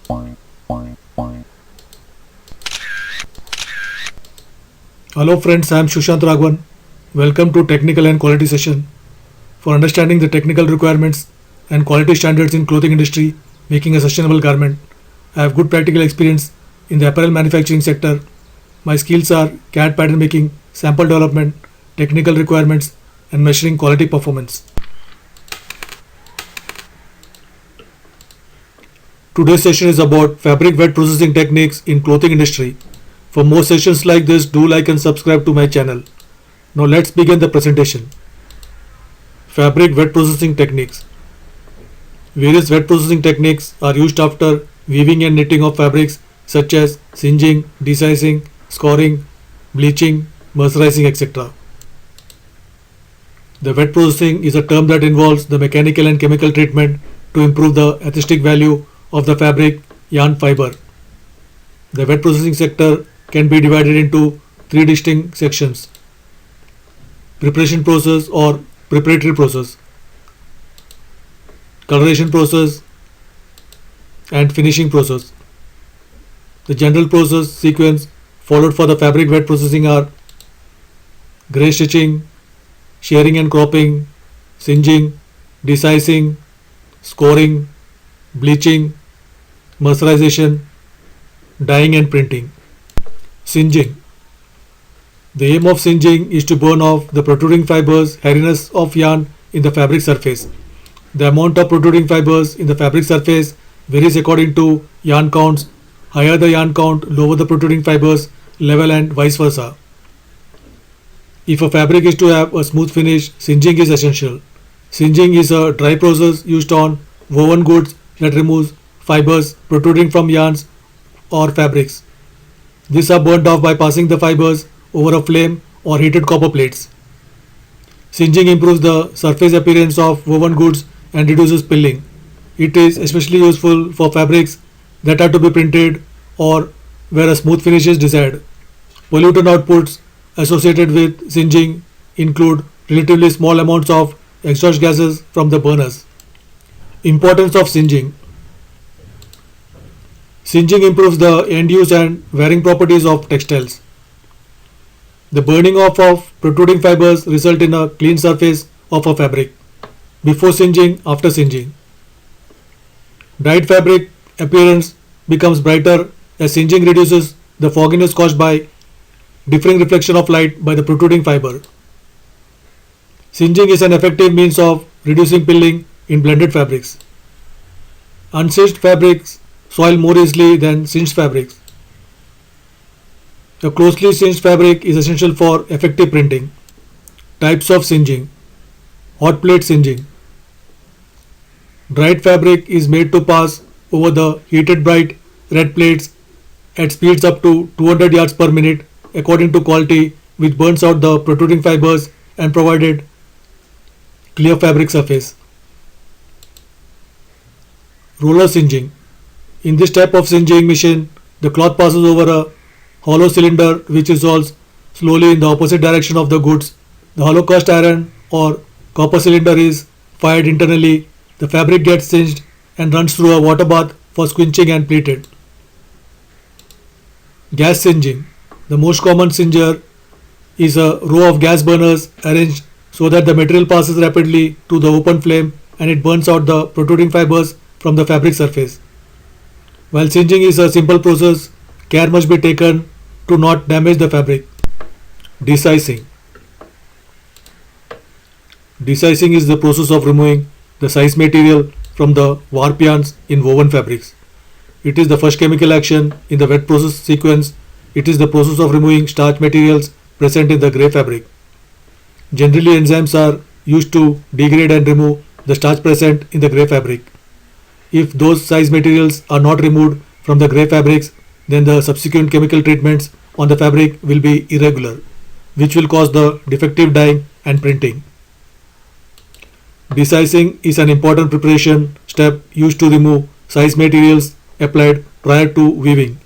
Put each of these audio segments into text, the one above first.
Hello friends, I am Shushant Raghavan. Welcome to Technical and Quality Session. For understanding the technical requirements and quality standards in clothing industry, making a sustainable garment, I have good practical experience in the apparel manufacturing sector. My skills are CAD pattern making, sample development, technical requirements, and measuring quality performance. Today's session is about fabric wet processing techniques in clothing industry. For more sessions like this, do like and subscribe to my channel. Now let's begin the presentation. Fabric wet processing techniques. Various wet processing techniques are used after weaving and knitting of fabrics such as singeing, desizing, scoring, bleaching, mercerizing, etc. The wet processing is a term that involves the mechanical and chemical treatment to improve the aesthetic value of the fabric yarn fiber. The wet processing sector can be divided into three distinct sections: preparation process or preparatory process, coloration process, and finishing process. The general process sequence followed for the fabric wet processing are gray stitching, shearing and cropping, singeing, desizing, scoring, bleaching, mercerization, dyeing and printing. Singeing. The aim of singeing is to burn off the protruding fibers, hairiness of yarn in the fabric surface. The amount of protruding fibers in the fabric surface varies according to yarn counts. Higher the yarn count, lower the protruding fibers level and vice versa. If a fabric is to have a smooth finish, singeing is essential. Singeing is a dry process used on woven goods that removes fibers protruding from yarns or fabrics. These are burnt off by passing the fibers over a flame or heated copper plates. Singeing improves the surface appearance of woven goods and reduces pilling. It is especially useful for fabrics that are to be printed or where a smooth finish is desired. Pollutant outputs associated with singeing include relatively small amounts of exhaust gases from the burners. Importance of singeing. Singeing improves the end use and wearing properties of textiles. The burning off of protruding fibers result in a clean surface of a fabric before singeing, after singeing. Dyed fabric appearance becomes brighter as singeing reduces the fogginess caused by differing reflection of light by the protruding fiber. Singeing is an effective means of reducing pilling in blended fabrics. Unsinged fabrics soil more easily than singed fabrics. A closely singed fabric is essential for effective printing. Types of singeing. Hot plate singeing. Dried fabric is made to pass over the heated bright red plates at speeds up to 200 yards per minute according to quality, which burns out the protruding fibers and provided clear fabric surface. Roller singeing. In this type of singeing machine, the cloth passes over a hollow cylinder which resolves slowly in the opposite direction of the goods. The hollow cast iron or copper cylinder is fired internally. The fabric gets singed and runs through a water bath for squinching and pleated. Gas singeing. The most common singer is a row of gas burners arranged so that the material passes rapidly to the open flame and it burns out the protruding fibers from the fabric surface. While singeing is a simple process, care must be taken to not damage the fabric. Desizing. Desizing is the process of removing the size material from the warp yarns in woven fabrics. It is the first chemical action in the wet process sequence. It is the process of removing starch materials present in the grey fabric. Generally, enzymes are used to degrade and remove the starch present in the grey fabric. If those size materials are not removed from the grey fabrics, then the subsequent chemical treatments on the fabric will be irregular, which will cause the defective dyeing and printing. Desizing is an important preparation step used to remove size materials applied prior to weaving.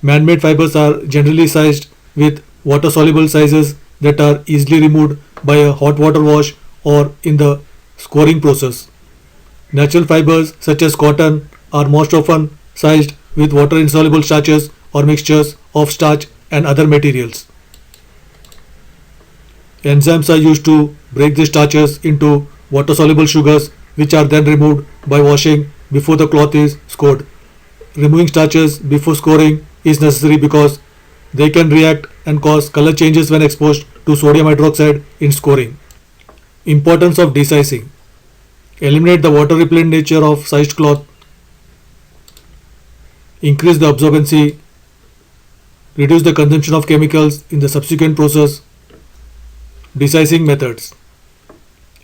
Man-made fibers are generally sized with water-soluble sizes that are easily removed by a hot water wash or in the scoring process. Natural fibers such as cotton are most often sized with water insoluble starches or mixtures of starch and other materials. Enzymes are used to break the starches into water soluble sugars, which are then removed by washing before the cloth is scored. Removing starches before scoring is necessary because they can react and cause color changes when exposed to sodium hydroxide in scoring. Importance of desizing: eliminate the water repellent nature of sized cloth, increase the absorbency, reduce the consumption of chemicals in the subsequent process. Desizing methods: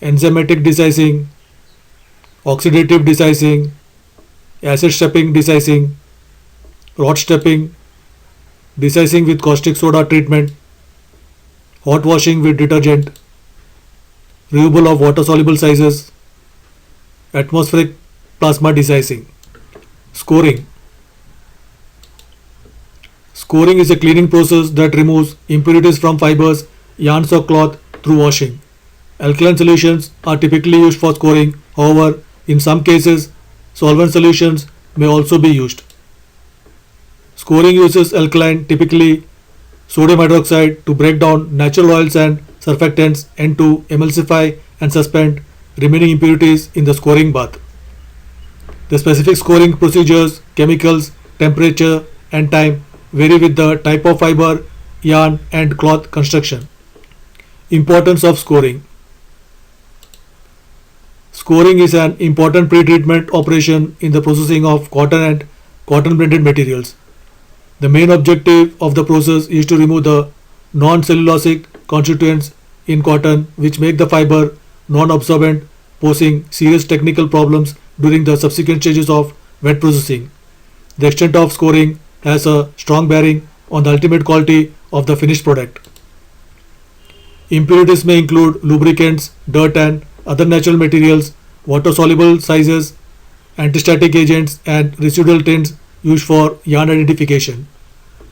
enzymatic desizing, oxidative desizing, acid stepping desizing, rod stepping, desizing with caustic soda treatment, hot washing with detergent, removal of water soluble sizes, atmospheric plasma desizing. Scoring: scoring is a cleaning process that removes impurities from fibers, yarns or cloth through washing. Alkaline solutions are typically used for scoring. However, in some cases, solvent solutions may also be used. Scoring uses alkaline, typically sodium hydroxide, to break down natural oils and surfactants and to emulsify and suspend remaining impurities in the scoring bath. The specific scoring procedures, chemicals, temperature, and time vary with the type of fiber, yarn, and cloth construction. Importance of scoring: scoring is an important pre-treatment operation in the processing of cotton and cotton blended materials. The main objective of the process is to remove the non-cellulosic constituents in cotton which make the fiber non-absorbent, posing serious technical problems during the subsequent stages of wet processing. The extent of scoring has a strong bearing on the ultimate quality of the finished product. Impurities may include lubricants, dirt and other natural materials, water-soluble sizes, antistatic agents and residual tints used for yarn identification.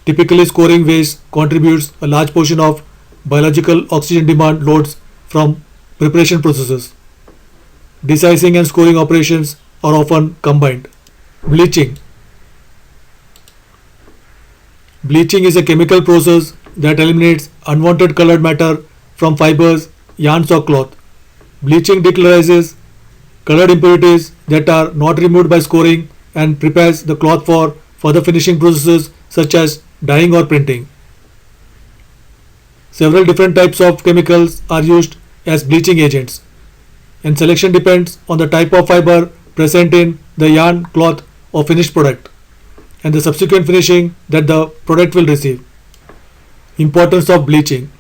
Typically, scoring waste contributes a large portion of biological oxygen demand loads from preparation processes. Desizing and scoring operations are often combined. Bleaching: bleaching is a chemical process that eliminates unwanted colored matter from fibers, yarns or cloth. Bleaching decolorizes colored impurities that are not removed by scoring and prepares the cloth for further finishing processes such as dyeing or printing. Several different types of chemicals are used as bleaching agents, and selection depends on the type of fiber present in the yarn, cloth or finished product and the subsequent finishing that the product will receive. Importance of bleaching: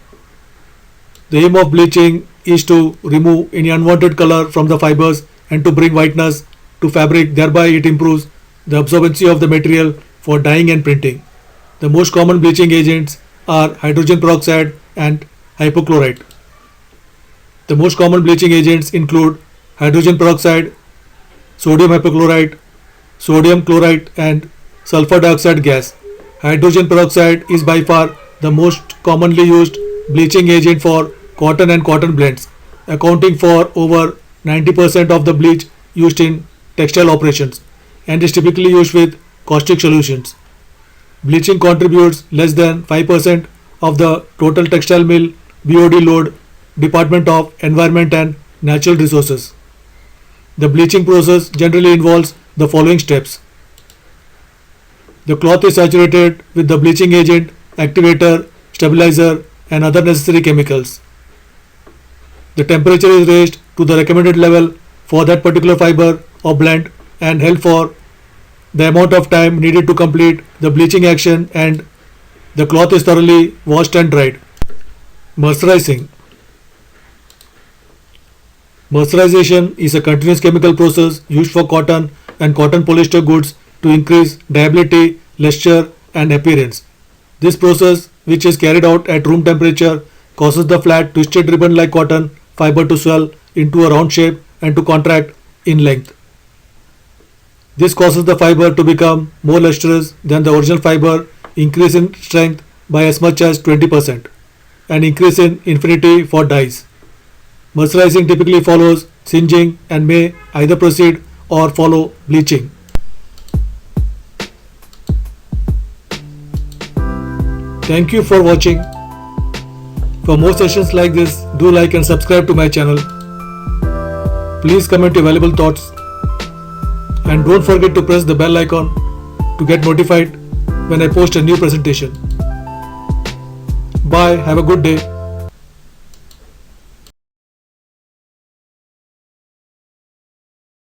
the aim of bleaching is to remove any unwanted color from the fibers and to bring whiteness to fabric. Thereby it improves the absorbency of the material for dyeing and printing. The most common bleaching agents are hydrogen peroxide and hypochlorite. The most common bleaching agents include hydrogen peroxide, sodium hypochlorite, sodium chlorite and sulfur dioxide gas. Hydrogen peroxide is by far the most commonly used bleaching agent for cotton and cotton blends, accounting for over 90% of the bleach used in textile operations and is typically used with caustic solutions. Bleaching contributes less than 5% of the total textile mill BOD load, Department of Environment and Natural Resources. The bleaching process generally involves the following steps. The cloth is saturated with the bleaching agent, activator, stabilizer and other necessary chemicals. The temperature is raised to the recommended level for that particular fiber or blend and held for the amount of time needed to complete the bleaching action, and the cloth is thoroughly washed and dried. Mercerizing. Mercerization is a continuous chemical process used for cotton and cotton polyester goods to increase dyeability, luster and appearance. This process, which is carried out at room temperature, causes the flat twisted ribbon like cotton fiber to swell into a round shape and to contract in length. This causes the fiber to become more lustrous than the original fiber, increase in strength by as much as 20%, and increase in infinity for dyes. Mercerizing typically follows singeing and may either precede or follow bleaching. Thank you for watching. For more sessions like this, do like and subscribe to my channel. Please comment your valuable thoughts and don't forget to press the bell icon to get notified when I post a new presentation. Bye, have a good day.